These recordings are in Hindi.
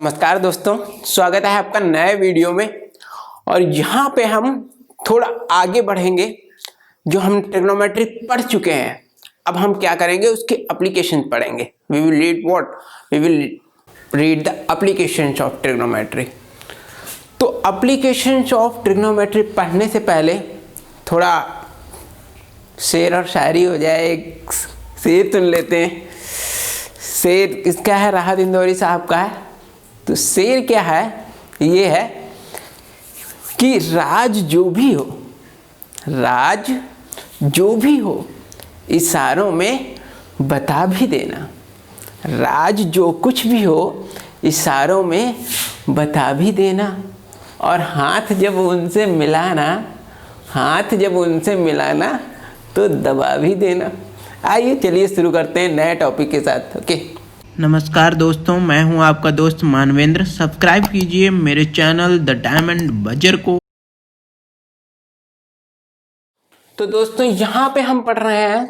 नमस्कार दोस्तों, स्वागत है आपका नए वीडियो में। और यहाँ पे हम थोड़ा आगे बढ़ेंगे। जो हम ट्रिग्नोमेट्री पढ़ चुके हैं, अब हम क्या करेंगे, उसके एप्लीकेशन पढ़ेंगे। We will read what, we will read the applications of trigonometry. तो एप्लीकेशंस ऑफ ट्रिग्नोमेट्री पढ़ने से पहले थोड़ा शेर और शायरी हो जाए। एक शेर सुन लेते हैं। शेर किसका है? राहत इंदौरी साहब का है। तो शेर क्या है? ये है कि राज जो भी हो इशारों में बता भी देना। राज जो कुछ भी हो इशारों में बता भी देना। और हाथ जब उनसे मिलाना तो दबा भी देना। आइए चलिए शुरू करते हैं नए टॉपिक के साथ। ओके, नमस्कार दोस्तों, मैं हूं आपका दोस्त मानवेंद्र। सब्सक्राइब कीजिए मेरे चैनल द डायमंड बजर को। तो दोस्तों यहाँ पे हम पढ़ रहे हैं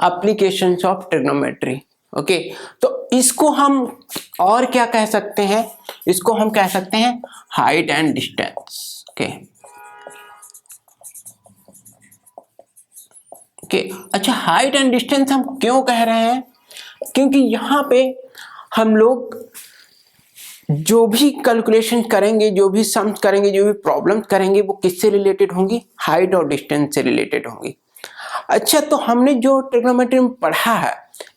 एप्लीकेशंस ऑफ ट्रिग्नोमेट्री। ओके, तो इसको हम और क्या कह सकते हैं? इसको हम कह सकते हैं हाइट एंड डिस्टेंस। ओके, अच्छा, हाइट एंड डिस्टेंस हम क्यों कह रहे हैं? क्योंकि यहाँ पे हम लोग जो भी कैलकुलेशन करेंगे, जो भी सम्स करेंगे, जो भी प्रॉब्लम करेंगे, वो किससे रिलेटेड होंगी? हाइट और डिस्टेंस से रिलेटेड होंगी। अच्छा, तो हमने जो ट्रिग्नोमेट्री में पढ़ा है,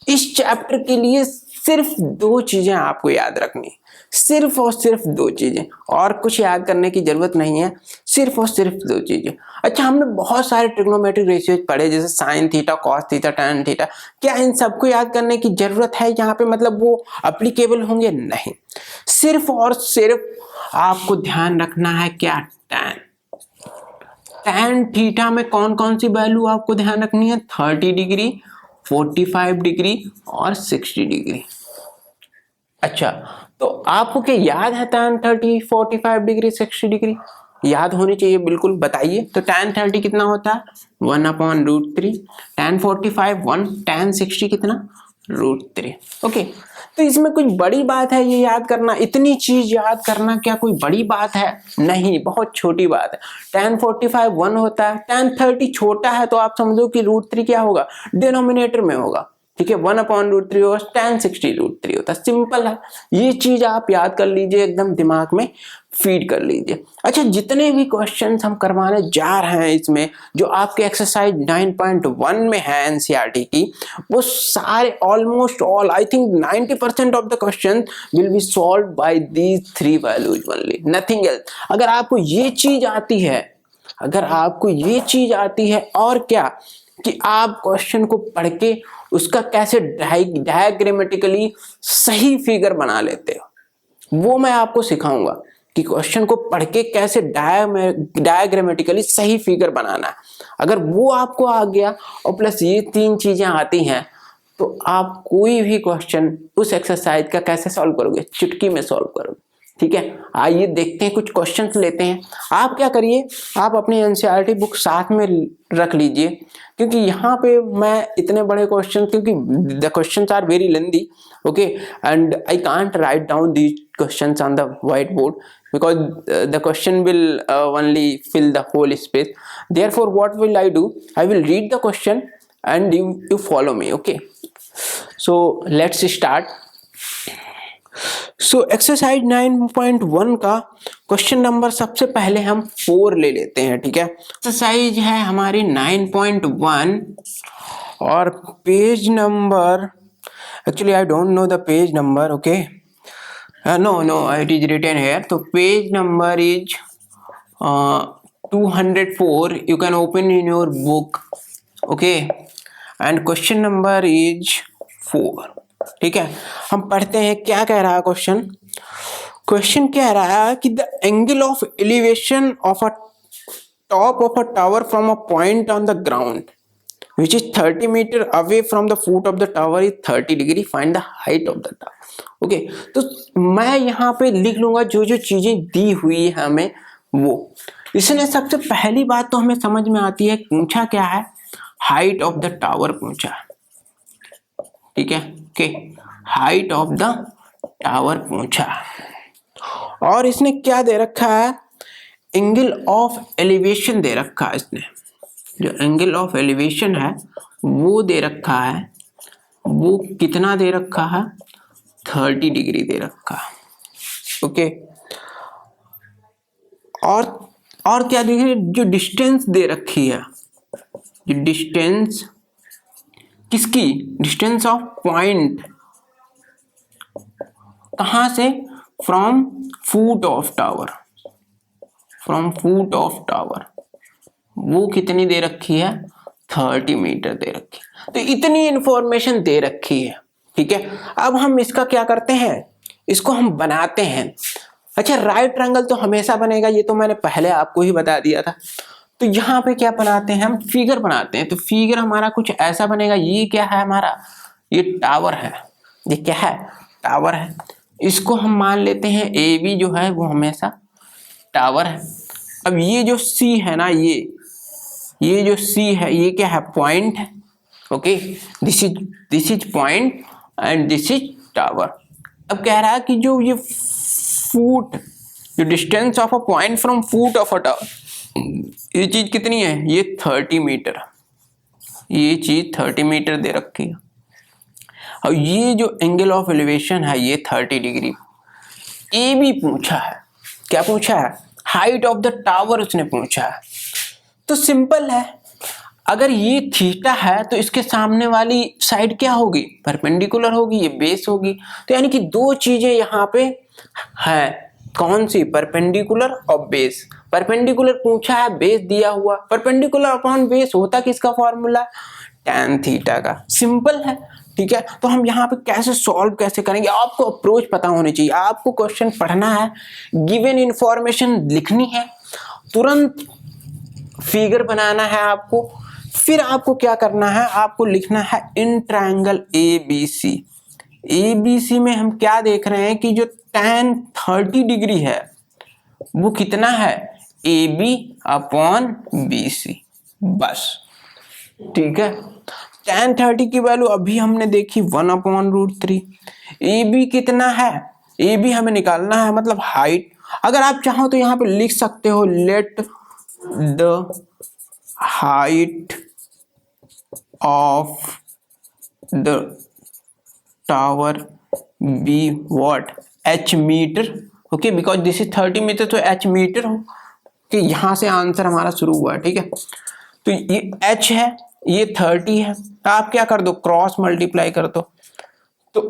इस चैप्टर के लिए सिर्फ दो चीजें आपको याद रखनी, सिर्फ और सिर्फ दो चीजें, और कुछ याद करने की जरूरत नहीं है, सिर्फ और सिर्फ दो चीजें। अच्छा, हमने बहुत सारे ट्रिग्नोमेट्रिक रेशियोज पढ़े, जैसे sine theta, cos theta, tan theta. क्या इन सबको याद करने की जरूरत है यहाँ पे? मतलब वो अप्लीकेबल होंगे? नहीं, सिर्फ और सिर्फ आपको ध्यान रखना है क्या? टैन थीटा में कौन कौन सी वैल्यू आपको ध्यान रखनी है? 30 डिग्री, 45 डिग्री और 60 डिग्री। अच्छा, तो आपको क्या याद है? टैन 30, 45 डिग्री, 60 डिग्री याद होनी चाहिए, बिल्कुल बताइए। तो टैन 30 कितना होता है? 1/√3। टैन 45 1, टैन 60 कितना? √3। ओके, तो इसमें कुछ बड़ी बात है ये याद करना? इतनी चीज याद करना क्या कोई बड़ी बात है? नहीं, बहुत छोटी बात है। टैन 45 1 होता है, टैन 30 छोटा है, तो आप समझो कि √3 क्या होगा? डिनोमिनेटर में होगा। ठीक है, 1/√3 होगा, टैन 60 √3 होता है। सिंपल है, ये चीज आप याद कर लीजिए, एकदम दिमाग में फीड कर लीजिए। अच्छा, जितने भी क्वेश्चंस हम करवाने जा रहे हैं इसमें, जो आपके एक्सरसाइज 9.1 में है एनसीईआरटी की, वो सारे almost all, I think 90% of the question will be solve by these 3 values only, nothing else. अगर आपको ये चीज आती है, और क्या कि आप क्वेश्चन को पढ़ के उसका कैसे डायग्रामेटिकली सही फिगर बना लेते हो, वो मैं आपको सिखाऊंगा कि क्वेश्चन को पढ़ के कैसे डायग्रामेटिकली सही फिगर बनाना है। अगर वो आपको आ गया और प्लस ये 3 चीजें आती हैं, तो आप कोई भी क्वेश्चन उस एक्सरसाइज का कैसे सॉल्व करोगे? चुटकी में सॉल्व करोगे। ठीक है, आइए देखते हैं, कुछ क्वेश्चंस लेते हैं। आप क्या करिए, आप अपनी एनसीईआरटी बुक साथ में रख लीजिए, क्योंकि यहाँ पे मैं इतने बड़े क्वेश्चन, क्योंकि the questions are very lengthy, okay, and I can't write down these questions on the white board because the question will only fill the whole space. Therefore what will I do? I will read the question and you follow me. Okay, so let's start. So exercise 9.1 का क्वेश्चन नंबर सबसे पहले हम 4 ले लेते हैं। ठीक है, एक्सरसाइज है हमारी 9.1 और page number, actually I don't know the page number. Okay, no, it is written here. So page number is 204. You can open in your book. Okay, and question number is 4. ठीक है, हम पढ़ते हैं क्या कह रहा है क्वेश्चन। क्वेश्चन कह रहा है कि the angle of elevation of a top of a tower from a point on the ground which is 30 meter away from the foot of the tower is 30 degree. Find the height of the tower. Okay, तो मैं यहाँ पे लिख लूंगा जो जो चीजें दी हुई है हमें वो। इसने सबसे पहली बात तो हमें समझ में आती है, पूछा क्या है? हाइट ऑफ द टावर पूछा। ठीक है, okay, height of the tower पूछा। और इसने क्या दे रखा है, एंगल ऑफ एलिवेशन दे रखा है। इसने जो एंगल ऑफ एलिवेशन है वो दे रखा है, वो कितना दे रखा है, 30 डिग्री दे रखा है। ओके, और क्या देखिए, जो डिस्टेंस दे रखी है, जो डिस्टेंस किसकी, डिस्टेंस ऑफ पॉइंट, कहां से, from foot of tower, from foot of tower, वो कितनी दे रखी है, 30 मीटर दे रखी है। तो इतनी इंफॉर्मेशन दे रखी है, ठीक है। अब हम इसका क्या करते हैं, इसको हम बनाते हैं। अच्छा, राइट ट्रायंगल तो हमेशा बनेगा, ये तो मैंने पहले आपको ही बता दिया था। तो यहाँ पे क्या बनाते हैं, हम फिगर बनाते हैं। तो फिगर हमारा कुछ ऐसा बनेगा, ये क्या है हमारा, ये टावर है, ये क्या है, टावर है। इसको हम मान लेते हैं ए बी जो है वो हमेशा टावर है। अब ये जो सी है ना, ये जो सी है ये क्या है, पॉइंट है। Okay, this is point and this is tower. अब कह रहा है कि जो ये फुट, जो distance of a point from foot of a tower, ये चीज कितनी है, ये 30 मीटर, ये चीज 30 मीटर दे रखी है। और ये जो एंगल ऑफ एलिवेशन है ये 30 डिग्री। ए भी पूछा है, क्या पूछा है, हाइट ऑफ द टावर उसने पूछा है। तो सिंपल है, अगर ये थीटा है तो इसके सामने वाली साइड क्या होगी, परपेंडिकुलर होगी, ये बेस होगी। तो यानी कि दो चीजें यहाँ पे है, कौन सी, परपेंडिकुलर और बेस। परपेंडिकुलर पूछा है, बेस दिया हुआ, परपेंडिकुलर अपॉन बेस होता किसका फॉर्मूला, tan थीटा का। सिंपल है, ठीक है। तो हम यहाँ पे कैसे सॉल्व कैसे करेंगे, आपको अप्रोच पता होनी चाहिए। आपको क्वेश्चन पढ़ना है, गिवन इंफॉर्मेशन लिखनी है, तुरंत फिगर बनाना है आपको। फिर आपको क्या करना है, आपको लिखना है इन ट्रायंगल ABC। ABC में हम क्या देख रहे हैं कि जो tan 30 डिग्री है वो कितना है, AB अपॉन BC, बस, ठीक है। tan 30 की वैल्यू अभी हमने देखी 1/√3। AB कितना है, AB हमें निकालना है, मतलब हाइट। अगर आप चाहो तो यहाँ पे लिख सकते हो, let the height of the tower be what, h metre. Okay, because this is 30 metre, तो h मीटर हो कि यहां से आंसर हमारा शुरू हुआ है, ठीक है। तो ये h है, ये 30 है, तो आप क्या कर दो, क्रॉस मल्टीप्लाई कर दो। तो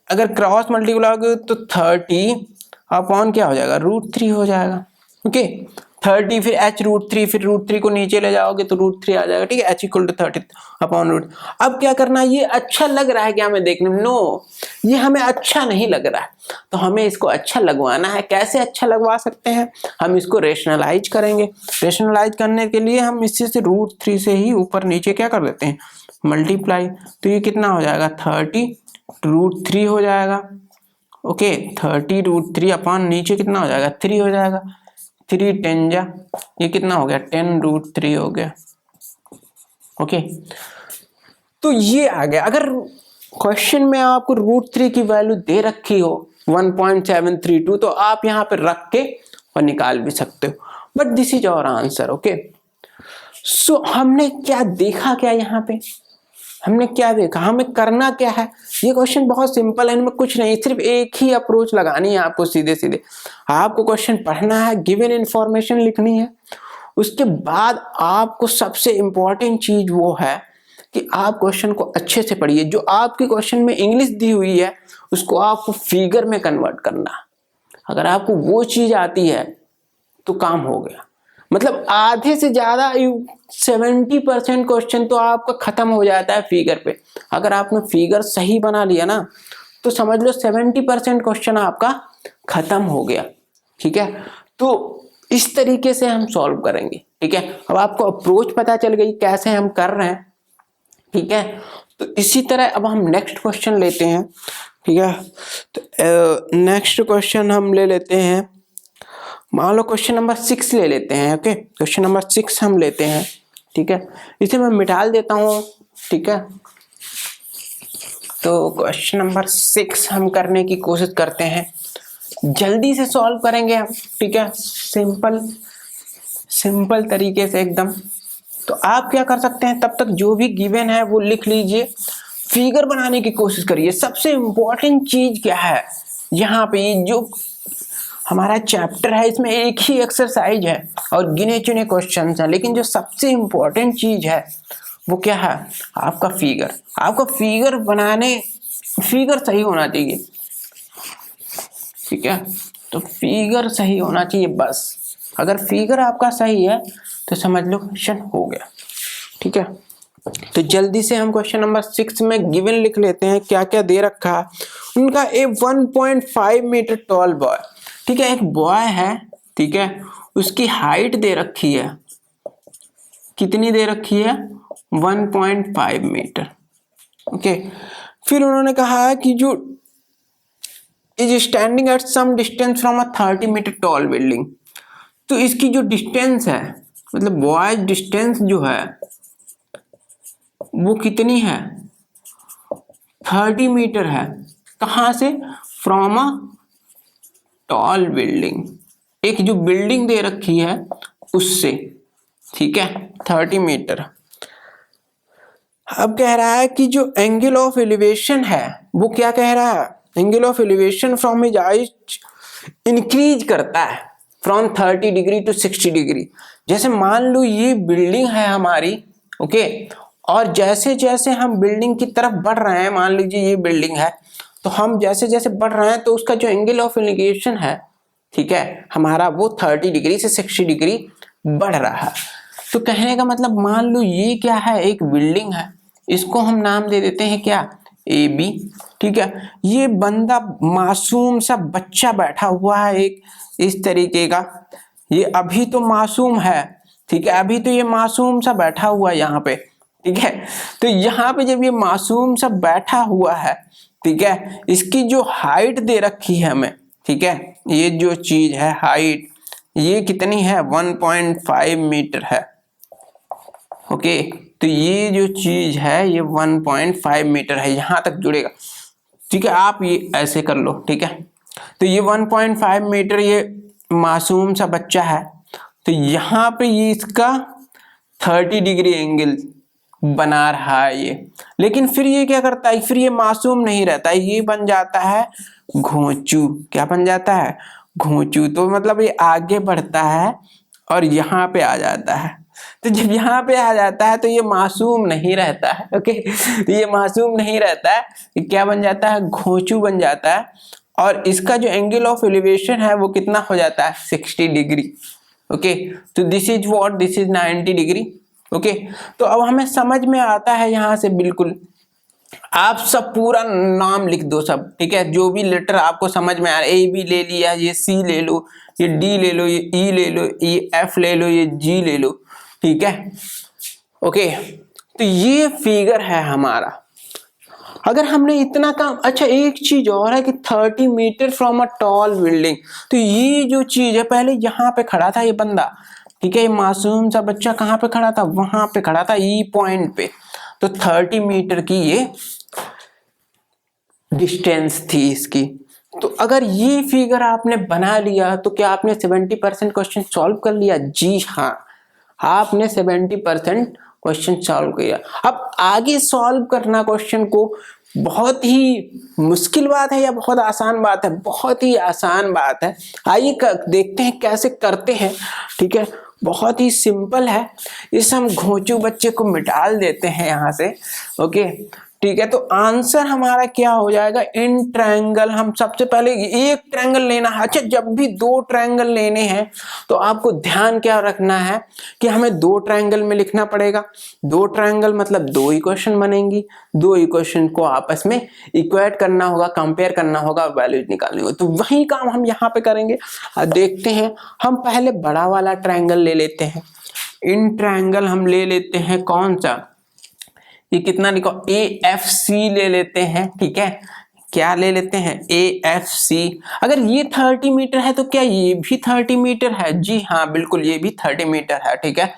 अगर क्रॉस मल्टीप्लाई करोगे तो 30 अपॉन क्या हो जाएगा, √3 हो जाएगा। ओके, 30 फिर h√3, फिर √3 को नीचे ले जाओगे तो √3 आ जाएगा, ठीक है। h = 30 upon √। अब क्या करना है, ये अच्छा लग रहा है क्या हमें देखने में, नो, ये हमें अच्छा नहीं लग रहा है, तो हमें इसको अच्छा लगवाना है। कैसे अच्छा लगवा सकते हैं, हम इसको रेशनलाइज करेंगे। रेशनलाइज करने के लिए हम इससे से √3 से ही ऊपर नीचे क्या कर देते हैं, मल्टीप्लाई। तो ये कितना हो जाएगा, 30 √3 हो जाएगा। ओके, 30 √3 अपॉन नीचे कितना हो जाएगा, 3 हो जाएगा। 3 10 जा, ये कितना हो गया, 10 √3 हो गया। ओके, तो ये आ गया। अगर क्वेश्चन में आपको √3 की वैल्यू दे रखी हो 1.732, तो आप यहाँ पे रख के और निकाल भी सकते हो, but this is our answer. Okay, so हमने क्या देखा, क्या यहाँ पे हमने क्या देखा, हमें करना क्या है। ये क्वेश्चन बहुत सिंपल है, इनमें कुछ नहीं, सिर्फ एक ही अप्रोच लगानी है आपको, सीधे सीधे आपको क्वेश्चन पढ़ना है, गिवन इंफॉर्मेशन लिखनी है। उसके बाद आपको सबसे इंपॉर्टेंट चीज वो है कि आप क्वेश्चन को अच्छे से पढ़िए। जो आपके क्वेश्चन में इंग्लिश दी हुई है उसको आपको फिगर में कन्वर्ट करना। अगर आपको वो चीज आती है तो काम हो गया, मतलब आधे से ज्यादा 70% क्वेश्चन तो आपका खत्म हो जाता है फिगर पे। अगर आपने फिगर सही बना लिया ना तो समझ लो 70% क्वेश्चन आपका खत्म हो गया, ठीक है। तो इस तरीके से हम सॉल्व करेंगे, ठीक है। अब आपको अप्रोच पता चल गई कैसे हम कर रहे हैं, ठीक है। तो इसी तरह अब हम नेक्स्ट क्वेश्चन लेते हैं, ठीक है। तो नेक्स्ट क्वेश्चन हम ले लेते हैं, मान लो क्वेश्चन नंबर 6 ले लेते हैं। ओके, क्वेश्चन नंबर 6 हम लेते हैं, ठीक है। इसे मैं मिटा देता हूँ, ठीक है। तो क्वेश्चन नंबर 6 हम करने की कोशिश करते हैं, जल्दी से सॉल्व करेंगे हम, ठीक है, सिंपल तरीके से एकदम। तो आप क्या कर सकते हैं, तब तक जो भी गिवन है वो लिख लीजिए, फिगर बनाने की कोशिश करिए। सबसे इंपॉर्टेंट चीज क्या है यहाँ पे, ये जो हमारा चैप्टर है इसमें एक ही एक्सरसाइज है और गिने चुने क्वेश्चन हैं, लेकिन जो सबसे इंपॉर्टेंट चीज है वो क्या है, आपका फिगर। आपका फिगर बनाने, फिगर सही होना चाहिए, ठीक है, तो फिगर सही होना चाहिए बस। अगर फिगर आपका सही है तो समझ लो क्वेश्चन हो गया, ठीक है। तो जल्दी से हम क्वेश्चन नंबर 6 में गिवन लिख लेते हैं, क्या क्या दे रखा है उनका। ए 1.5 मीटर टॉल बॉय, ठीक है, एक बॉय है, ठीक है, उसकी हाइट दे रखी है, कितनी दे रखी है, 1.5 मीटर, ओके। फिर उन्होंने कहा कि जो is standing at some distance from a 30 metre tall building, तो इसकी जो डिस्टेंस है, मतलब बॉय डिस्टेंस जो है वो कितनी है, 30 मीटर है। कहां से, फ्रॉम अ टॉल बिल्डिंग, एक जो बिल्डिंग दे रखी है उससे, ठीक है, 30 मीटर। अब कह रहा है कि जो एंगल ऑफ एलिवेशन है वो क्या कह रहा है, angle of elevation from his eyes increase करता है फ्रॉम 30 डिग्री टू 60 डिग्री। जैसे मान लो ये बिल्डिंग है हमारी, ओके, और जैसे जैसे हम बिल्डिंग की तरफ बढ़ रहे हैं, मान लीजिए ये बिल्डिंग है, तो हम जैसे जैसे बढ़ रहे हैं तो उसका जो एंगल ऑफ एलिवेशन है, ठीक है, हमारा वो 30 डिग्री से 60 डिग्री बढ़ रहा है। तो कहने का मतलब, मान लो ये क्या है, एक बिल्डिंग है, इसको हम नाम दे देते हैं क्या, ए बी, ठीक है। ये बंदा मासूम सा बच्चा बैठा हुआ है एक इस तरीके का, ये अभी तो मासूम है, ठीक है, अभी तो ये मासूम सा बैठा हुआ है यहाँ पे, ठीक है। तो यहाँ पे जब ये मासूम सा बैठा हुआ है, ठीक है, इसकी जो हाइट दे रखी है हमें, ठीक है, ये जो चीज है हाइट, ये कितनी है, 1.5 मीटर है, ओके। तो ये जो चीज है ये 1.5 मीटर है, यहां तक जुड़ेगा, ठीक है। आप ये ऐसे कर लो, ठीक है। तो ये 1.5 मीटर, ये मासूम सा बच्चा है, तो यहाँ पे ये इसका 30 डिग्री एंगल बना रहा है ये। लेकिन फिर ये क्या करता है, फिर ये मासूम नहीं रहता है, ये बन जाता है घोंचू। क्या बन जाता है, घोंचू। तो मतलब ये आगे बढ़ता है और यहाँ पे आ जाता है। तो जब यहाँ पे आ जाता है तो ये मासूम नहीं रहता है, ओके। तो ये मासूम नहीं रहता है, ये क्या बन जाता है, घोंचू बन जाता है। और इसका जो एंगल ऑफ एलिवेशन है वो कितना हो जाता है, 60 डिग्री, ओके। तो this is what, this is 90 degree, okay. तो अब हमें समझ में आता है यहाँ से, बिल्कुल आप सब पूरा नाम लिख दो सब, ठीक है, जो भी लेटर आपको समझ में आ रहा है, ए बी ले लिया, ये सी ले लो, ये डी ले लो, ये ई ले लो, ये एफ ले लो, ये जी ले लो, ठीक है, ओके। तो ये फिगर है हमारा। अगर हमने इतना काम, अच्छा एक चीज और है कि 30 metre from a tall building, तो ये जो चीज है, पहले यहाँ पे खड़ा था ये बंदा, ठीक है, ये मासूम सा बच्चा कहाँ पे खड़ा था, वहां पे खड़ा था, ई पॉइंट पे। तो 30 मीटर की ये डिस्टेंस थी इसकी। तो अगर ये फिगर आपने बना लिया तो क्या आपने 70% क्वेश्चन सॉल्व कर लिया? जी हाँ, आपने 70% क्वेश्चन सॉल्व किया। अब आगे सॉल्व करना क्वेश्चन को बहुत ही मुश्किल बात है या बहुत आसान बात है? बहुत ही आसान बात है। आइए देखते हैं कैसे करते हैं, ठीक है। बहुत ही सिंपल है। इस हम घोंचू बच्चे को मिटा देते हैं यहाँ से, ओके, ठीक है। तो आंसर हमारा क्या हो जाएगा, इन ट्रायंगल। हम सबसे पहले एक ट्रायंगल लेना है। अच्छा, जब भी दो ट्रायंगल लेने हैं तो आपको ध्यान क्या रखना है कि हमें दो ट्रायंगल में लिखना पड़ेगा। दो ट्रायंगल मतलब दो इक्वेशन बनेंगी, दो इक्वेशन को आपस में इक्वेट करना होगा, कंपेयर करना होगा, वैल्यूज निकालनी होगी। तो वही काम हम यहाँ पे करेंगे। देखते हैं, हम पहले बड़ा वाला ट्रायंगल ले लेते हैं। इन ट्रायंगल हम ले लेते हैं कौन सा, ये कितना लिखो, AFC ले लेते हैं, ठीक है। क्या ले लेते हैं, AFC। अगर ये 30 मीटर है तो क्या ये भी 30 मीटर है? जी हाँ, बिल्कुल ये भी 30 मीटर है, ठीक है।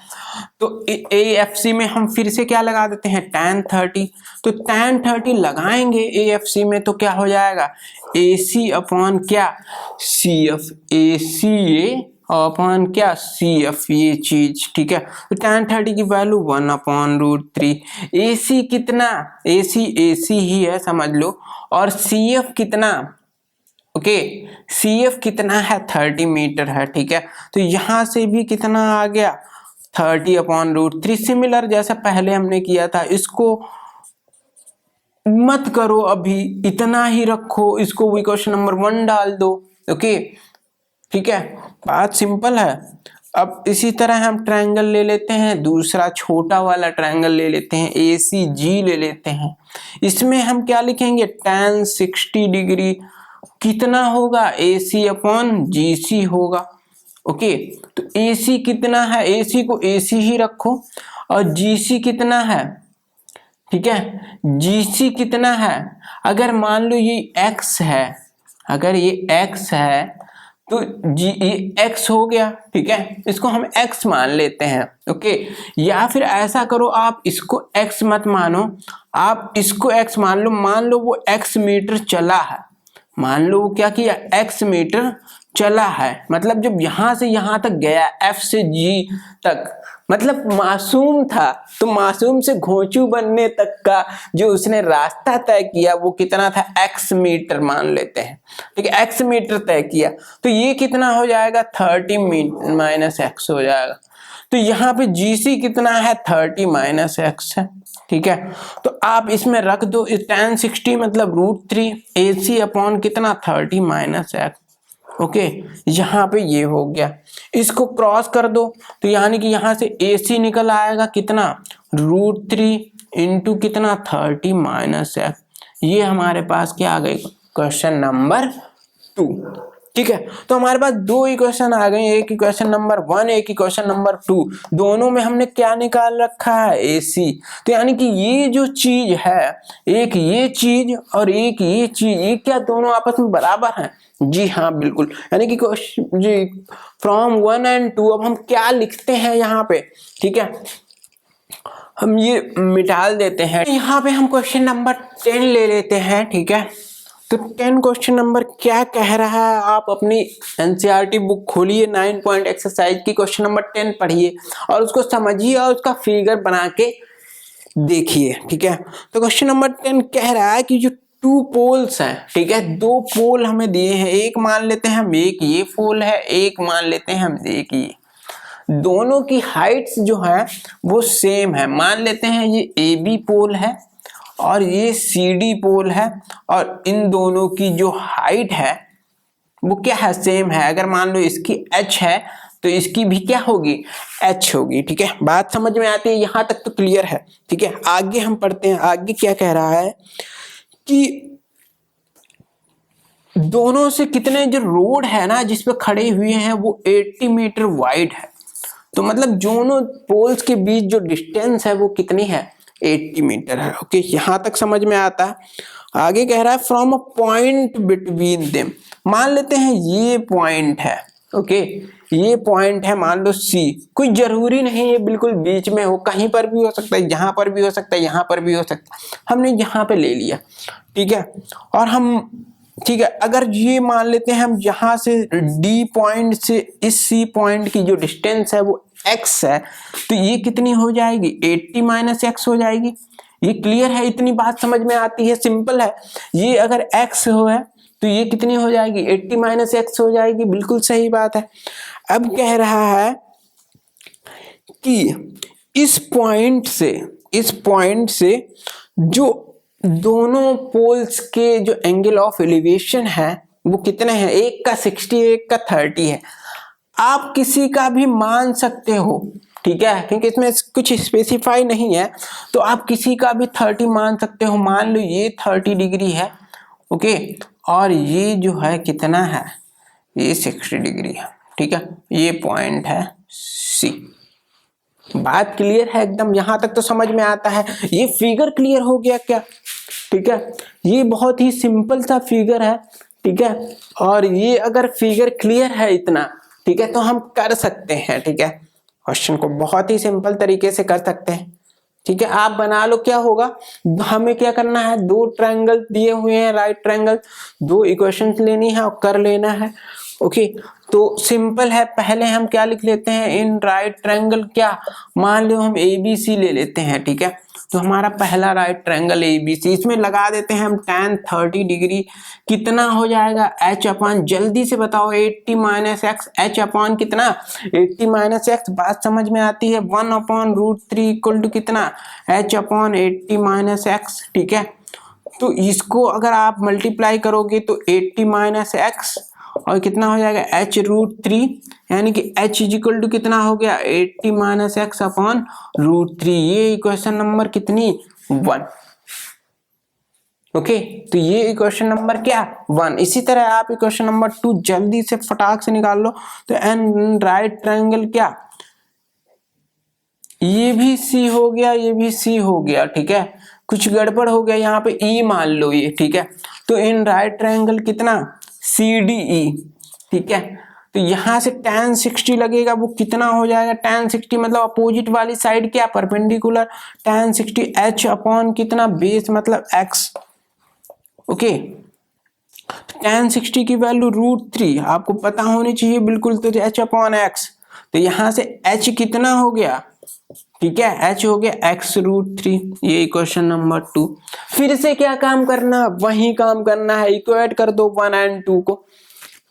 तो AFC में हम फिर से क्या लगा देते हैं, tan 30। तो tan 30 लगाएंगे AFC में तो क्या हो जाएगा, AC अपॉन क्या, CF, AC अपॉन क्या, CF, ये चीज, ठीक है। तो tan 30 की वैल्यू 1/√3। AC कितना, AC ही है समझ लो, और CF कितना, ओके, CF कितना है, 30 मीटर है, ठीक है। तो यहां से भी कितना आ गया, 30/√3। सिमिलर जैसा पहले हमने किया था, इसको मत करो अभी, इतना ही रखो, इसको इक्वेशन नंबर 1 डाल दो, ओके, ठीक है, बात सिंपल है। अब इसी तरह हम ट्रायंगल ले लेते हैं, दूसरा छोटा वाला ट्रायंगल ले लेते हैं, ACG ले लेते हैं। इसमें हम क्या लिखेंगे, tan 60 डिग्री कितना होगा, AC अपॉन GC होगा, ओके। तो AC कितना है, AC को AC ही रखो, और GC कितना है, ठीक है, GC कितना है, अगर मान लो ये X है, अगर ये X है तो ये X हो गया, ठीक है, इसको हम X मान लेते हैं, ओके। या फिर ऐसा करो, आप इसको X मत मानो, आप इसको X मान लो वो X मीटर चला है, मान लो वो क्या किया, X मीटर चला है, मतलब जब यहां से यहां तक गया, F से G तक, मतलब मासूम था, तो मासूम से घोंचू बनने तक का जो उसने रास्ता तय किया वो कितना था, X मीटर मान लेते हैं, ठीक है, X मीटर तय किया, तो ये कितना हो जाएगा, 30 माइनस X हो जाएगा। तो यहाँ पे GC कितना है, 30 माइनस X है, ठीक है। तो आप इसमें रख दो, tan 60 मतलब √3, AC अपॉन कितना, 30 माइनस X, ओके। यहाँ पे ये हो गया, इसको क्रॉस कर दो, तो यानी कि यहाँ से AC निकल आएगा कितना, √3 इंटू कितना, 30 माइनस X। ये हमारे पास क्या आ गई, क्वेश्चन नंबर 2, ठीक है। तो हमारे पास दो इक्वेशन आ गए, एक इक्वेशन नंबर 1, एक इक्वेशन नंबर 2, दोनों में हमने क्या निकाल रखा है, AC। तो यानी कि ये जो चीज है, एक ये चीज और एक ये चीज, ये क्या दोनों आपस में बराबर हैं, जी हाँ बिल्कुल। यानी कि जी फ्रॉम 1 और 2 अब हम क्या लिखते हैं यहाँ पे, ठीक है, हम ये मिटाल देते हैं, यहाँ पे हम क्वेश्चन नंबर 10 ले लेते हैं, ठीक है। तो 10 क्वेश्चन नंबर क्या कह रहा है, आप अपनी NCERT बुक खोलिए, 9 पॉइंट एक्सरसाइज की क्वेश्चन नंबर 10 पढ़िए और उसको समझिए और उसका फिगर बना के देखिए, ठीक है। तो क्वेश्चन नंबर 10 कह रहा है कि जो 2 पोल्स हैं, ठीक है, 2 पोल हमें दिए हैं, एक मान लेते हैं हम एक ये पोल है, एक मान लेते हैं हम एक ये, दोनों की हाइट्स जो है वो सेम है, मान लेते हैं ये AB पोल है और ये CD पोल है, और इन दोनों की जो हाइट है वो क्या है, सेम है। अगर मान लो इसकी H है तो इसकी भी क्या होगी, H होगी, ठीक है। बात समझ में आती है, यहां तक तो क्लियर है, ठीक है। आगे हम पढ़ते हैं, आगे क्या कह रहा है कि दोनों से कितने, जो रोड है ना जिस पे खड़े हुए हैं वो 80 मीटर वाइड है, तो मतलब दोनों पोल्स के बीच जो डिस्टेंस है वो कितनी है, 80 मीटर है, ओके। यहां तक समझ में आता है। आगे कह रहा है from a point between them, मान लेते हैं ये पॉइंट है, ओके, ये पॉइंट है मान लो C, कोई जरूरी नहीं है बिल्कुल बीच में हो, कहीं पर भी हो सकता है, यहाँ पर भी हो सकता है, यहाँ पर भी हो सकता है, हमने यहाँ पे ले लिया, ठीक है। और हम, ठीक है, अगर ये मान लेते हैं हम यहाँ से D पॉइंट से इस C पॉइंट की जो डिस्टेंस है वो X है, तो ये कितनी हो जाएगी, 80 माइनस X हो जाएगी। ये क्लियर है, इतनी बात समझ में आती है, सिंपल है। ये अगर X हो है तो ये कितनी हो जाएगी, 80 माइनस X हो जाएगी, बिल्कुल सही बात है। अब कह रहा है कि इस पॉइंट से जो दोनों पोल्स के जो एंगल ऑफ एलिवेशन है वो कितने हैं, एक का 60 एक का 30 है। आप किसी का भी मान सकते हो, ठीक है, क्योंकि इसमें कुछ स्पेसिफाई नहीं है, तो आप किसी का भी 30 मान सकते हो। मान लो ये 30 डिग्री है, ओके, और ये जो है कितना है, ये 60 डिग्री है, ठीक है, ये पॉइंट है C। बात क्लियर है एकदम, यहां तक तो समझ में आता है। ये फिगर क्लियर हो गया क्या, ठीक है, ये बहुत ही सिंपल सा फिगर है, ठीक है। और ये अगर फिगर क्लियर है इतना, ठीक है, तो हम कर सकते हैं, ठीक है, क्वेश्चन को बहुत ही सिंपल तरीके से कर सकते हैं। ठीक है, आप बना लो। क्या होगा, हमें क्या करना है, दो ट्रायंगल दिए हुए हैं, राइट ट्रायंगल, दो इक्वेशंस लेनी है और कर लेना है। ओके, तो सिंपल है। पहले हम क्या लिख लेते हैं, इन राइट ट्रायंगल, क्या मान लो हम ABC ले लेते हैं। ठीक है, तो हमारा पहला राइट ट्रायंगल ABC, इसमें लगा देते हैं हम tan 30 डिग्री। कितना हो जाएगा, h अपॉन, जल्दी से बताओ, 80 माइनस एक्स, h अपॉन कितना, 80 माइनस एक्स। बात समझ में आती है। 1 अपॉन √3 इक्वल टू कितना, h अपॉन 80 माइनस एक्स। ठीक है, तो इसको अगर आप मल्टीप्लाई करोगे तो 80 माइनस एक्स और कितना हो जाएगा, h√3, यानी कि h इज इक्वल टू कितना हो गया, 80 माइनस एक्स अपॉन √3। ये इक्वेशन नंबर कितनी, 1। ओके, तो ये इक्वेशन नंबर क्या, 1। इसी तरह आप इक्वेशन नंबर 2 जल्दी से फटाक से निकाल लो। तो एन राइट ट्रायंगल क्या, ये भी C हो गया, ये भी C हो गया। ठीक है, कुछ गड़बड़ हो गया यहाँ पे, E मान लो ये। ठीक है, तो इन राइट ट्रायंगल कितना, CDE। ठीक है, तो यहां से tan 60 लगेगा, वो कितना हो जाएगा, tan 60 मतलब अपोजिट वाली साइड क्या, परपेंडिकुलर, tan 60 h अपॉन कितना, बेस मतलब x। ओके, tan 60 की वैल्यू √3 आपको पता होनी चाहिए बिल्कुल, तो h अपॉन x। तो यहां से h कितना हो गया, ठीक है, h हो गया x√3। ये इक्वेशन नंबर 2। फिर से क्या काम करना, वही काम करना है, इक्वेट कर दो 1 और 2 को।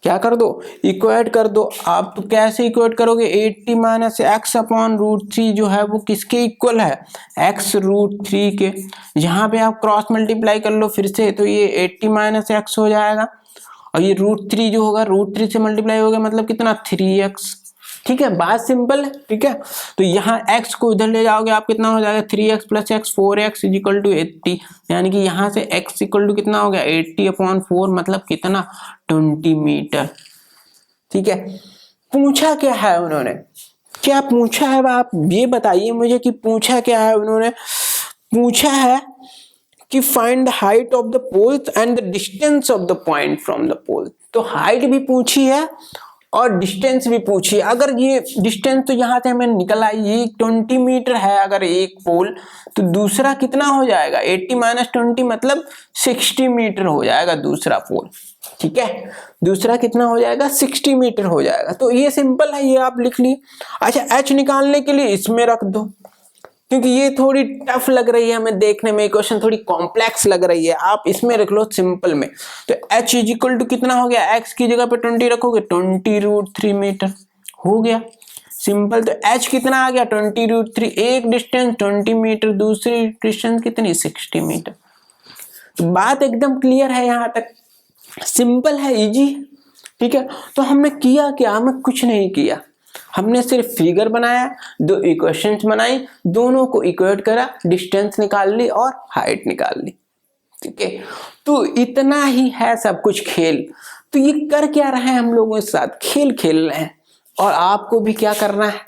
क्या कर दो, इक्वेट कर दो। आप तो कैसे इक्वेट करोगे, 80 माइनस एक्स अपॉन √3 जो है वो किसके इक्वल है, x√3 के। यहाँ पे आप क्रॉस मल्टीप्लाई कर लो फिर से, तो ये 80 माइनस एक्स हो जाएगा और ये √3 जो होगा, √3 से मल्टीप्लाई होगा मतलब कितना, 3x। ठीक है, बात सिंपल है। ठीक है, तो यहाँ x को इधर ले जाओगे आप कितना हो जाएगा, 3x plus x, 4x is equal to 80, यानी कि यहाँ से x इक्वल टू कितना हो गया, 80 अपॉन 4 मतलब कितना, 20 मीटर। ठीक है, पूछा क्या है उन्होंने, क्या पूछा है आप ये बताइए मुझे कि पूछा क्या है उन्होंने। पूछा है कि find the height of the poles and the distance of the point from the pole. तो हाइट भी पूछी है और डिस्टेंस भी पूछी है। अगर ये डिस्टेंस तो यहाँ से हमें निकल आई, ये 20 मीटर है अगर एक पोल, तो दूसरा कितना हो जाएगा, 80 माइनस 20 मतलब 60 मीटर हो जाएगा दूसरा पोल। ठीक है, दूसरा कितना हो जाएगा, 60 मीटर हो जाएगा। तो ये सिंपल है, ये आप लिख लिए। अच्छा, h निकालने के लिए इसमें रख दो, क्योंकि ये थोड़ी टफ लग रही है हमें देखने में, क्वेश्चन थोड़ी कॉम्प्लेक्स लग रही है, आप इसमें रख लो सिंपल में। तो h इज इक्वल टू कितना हो गया, x की जगह पे 20 रखोगे, 20√3 मीटर हो गया, सिंपल। तो h कितना आ गया, 20√3। एक डिस्टेंस 20 मीटर, दूसरी डिस्टेंस कितनी, 60 मीटर। तो बात एकदम क्लियर है, यहाँ तक सिंपल है, इजी। ठीक है, तो हमने किया क्या, हमें कुछ नहीं किया, हमने सिर्फ फिगर बनाया, दो इक्वेशंस बनाई, दोनों को इक्वेट करा, डिस्टेंस निकाल ली और हाइट निकाल ली। ठीक है, तो इतना ही है सब कुछ खेल। तो ये कर क्या रहे हैं हम लोगों के साथ, खेल खेल रहे हैं, और आपको भी क्या करना है,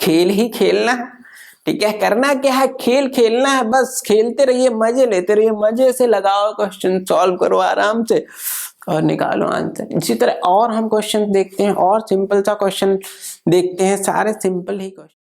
खेल ही खेलना है। ठीक है, करना क्या है, खेल खेलना है, बस खेलते रहिए, मजे लेते रहिए, मजे से लगाओ, क्वेश्चन सॉल्व करो आराम से और निकालो आंसर। इसी तरह और हम क्वेश्चन देखते हैं, और सिंपल सा क्वेश्चन देखते हैं, सारे सिंपल ही क्वेश्चन।